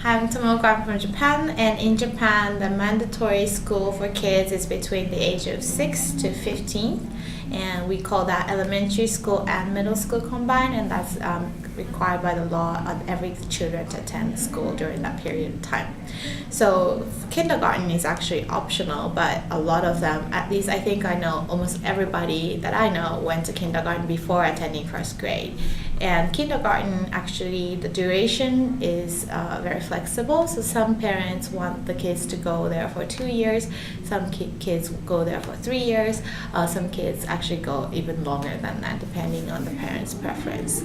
Hi, I'm Tomoko. I'm from Japan, and in Japan, the mandatory school for kids is between the age of 6 to 15, and we call that elementary school and middle school combined, and that's required by the law of every children to attend school during that period of time. So kindergarten is actually optional, but a lot of them, at least I think I know almost everybody that I know went to kindergarten before attending first grade. And kindergarten, actually, the duration is very flexible. So some parents want the kids to go there for 2 years. Some kids go there for 3 years. Some kids actually go even longer than that, depending on the parents' preference.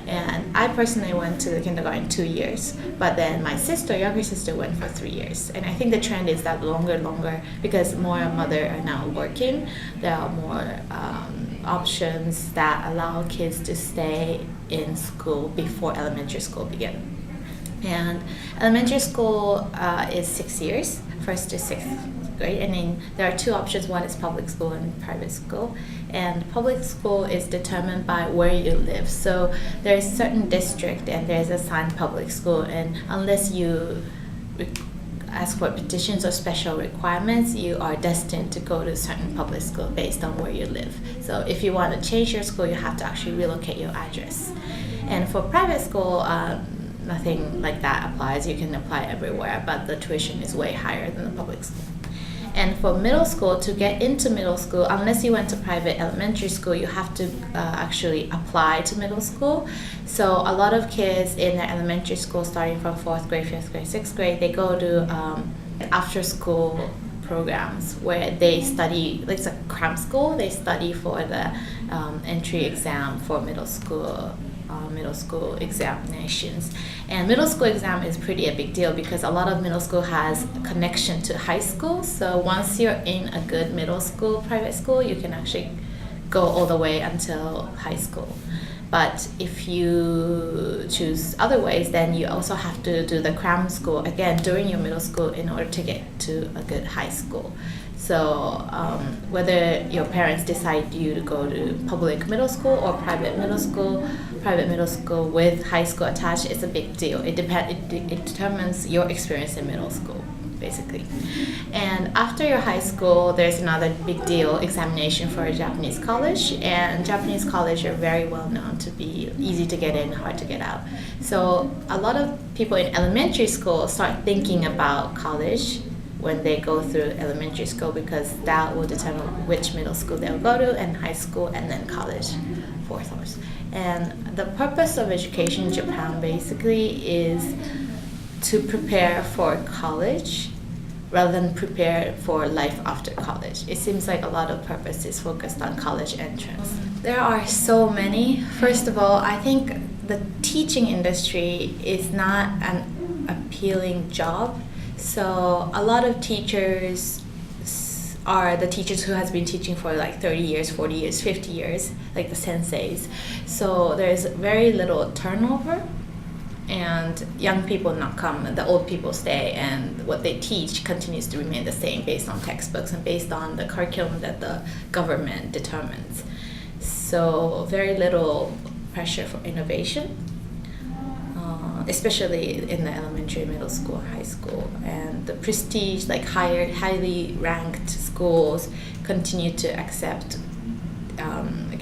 And I personally went to the kindergarten 2 years, but then my younger sister, went for 3 years. And I think the trend is that longer, because more mothers are now working. There are more options that allow kids to stay in school before elementary school begin. And elementary school is 6 years, first to sixth grade, and then there are two options. One is public school and private school. And public school is determined by where you live. So there's certain district and there's assigned public school, and unless you ask for petitions or special requirements, you are destined to go to a certain public school based on where you live. So if you want to change your school, you have to actually relocate your address. And for private school, nothing like that applies. You can apply everywhere, but the tuition is way higher than the public school. And for middle school, to get into middle school, unless you went to private elementary school, you have to actually apply to middle school. So a lot of kids in their elementary school, starting from 4th grade, 5th grade, 6th grade, they go to after school programs where they study, like it's a cram school, they study for the entry exam for middle school examinations. And middle school exam is pretty a big deal because a lot of middle school has a connection to high school. So once you're in a good middle school, private school, you can actually go all the way until high school. But if you choose other ways, then you also have to do the cram school again during your middle school in order to get to a good high school. So whether your parents decide you to go to public middle school or private middle school with high school attached, it's a big deal. It determines your experience in middle school, basically. And after your high school, there's another big deal, examination for a Japanese college. And Japanese college are very well known to be easy to get in, hard to get out. So a lot of people in elementary school start thinking about college when they go through elementary school, because that will determine which middle school they'll go to, and high school, and then college, fourth course. And the purpose of education in Japan basically is to prepare for college rather than prepare for life after college. It seems like a lot of purpose is focused on college entrance. There are so many. First of all, I think the teaching industry is not an appealing job. So a lot of teachers are the teachers who has been teaching for like 30 years, 40 years, 50 years, like the senseis. So there's very little turnover, and young people not come, the old people stay, and what they teach continues to remain the same based on textbooks and based on the curriculum that the government determines. So very little pressure for innovation. Especially in the elementary, middle school, high school, and the prestige, like highly ranked schools continue to accept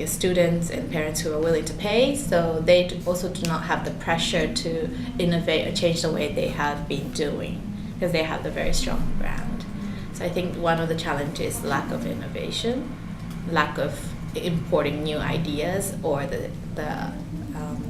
students and parents who are willing to pay. So they also do not have the pressure to innovate or change the way they have been doing, because they have the very strong brand. So I think one of the challenges is lack of innovation, lack of importing new ideas, or the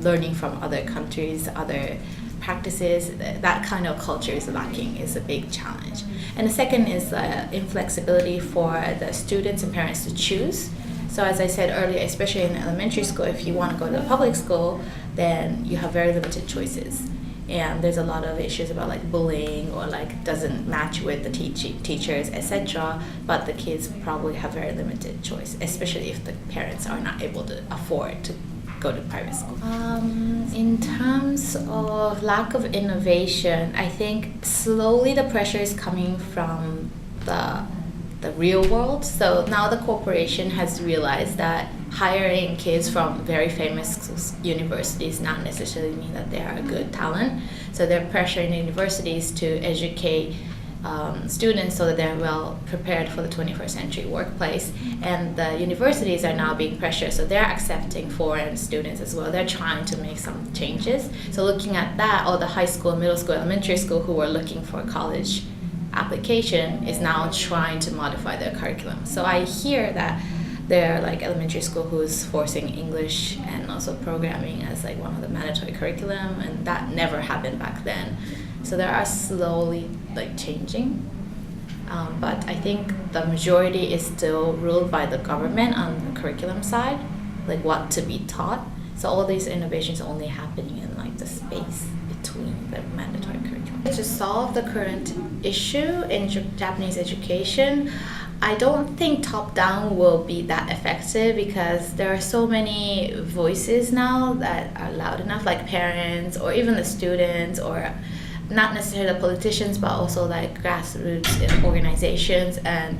learning from other countries, other practices. That kind of culture is lacking, is a big challenge. And the second is inflexibility for the students and parents to choose. So as I said earlier, especially in elementary school, if you want to go to a public school, then you have very limited choices. And there's a lot of issues about like bullying, or like doesn't match with the teachers, etc. But the kids probably have very limited choice, especially if the parents are not able to afford to go to private school. In terms of lack of innovation, I think slowly the pressure is coming from the real world. So now the corporation has realized that hiring kids from very famous universities not necessarily mean that they are a good talent. So they're pressuring the universities to educate students so that they're well prepared for the 21st century workplace. And the universities are now being pressured, so they're accepting foreign students as well. They're trying to make some changes. So looking at that, all the high school, middle school, elementary school who were looking for college application is now trying to modify their curriculum. So I hear that there are like elementary school who's forcing English and also programming as like one of the mandatory curriculum, and that never happened back then. So they are slowly like changing, but I think the majority is still ruled by the government on the curriculum side, like what to be taught. So all these innovations are only happening in like the space between the mandatory curriculum. To solve the current issue in Japanese education, I don't think top-down will be that effective because there are so many voices now that are loud enough, like parents or even the students, or not necessarily the politicians, but also like grassroots organizations. And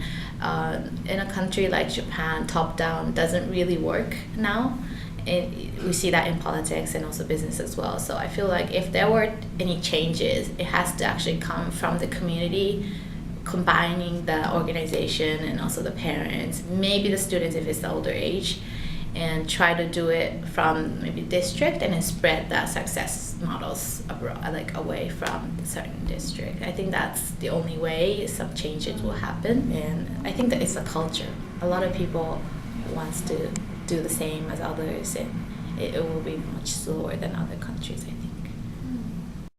in a country like Japan, top-down doesn't really work now. We see that in politics and also business as well. So I feel like if there were any changes, it has to actually come from the community, combining the organization and also the parents, maybe the students if it's the older age, and try to do it from maybe district and then spread the success models abroad, like away from the certain district. I think that's the only way some changes will happen. And I think that it's a culture. A lot of people wants to do the same as others, and it will be much slower than other countries, I think.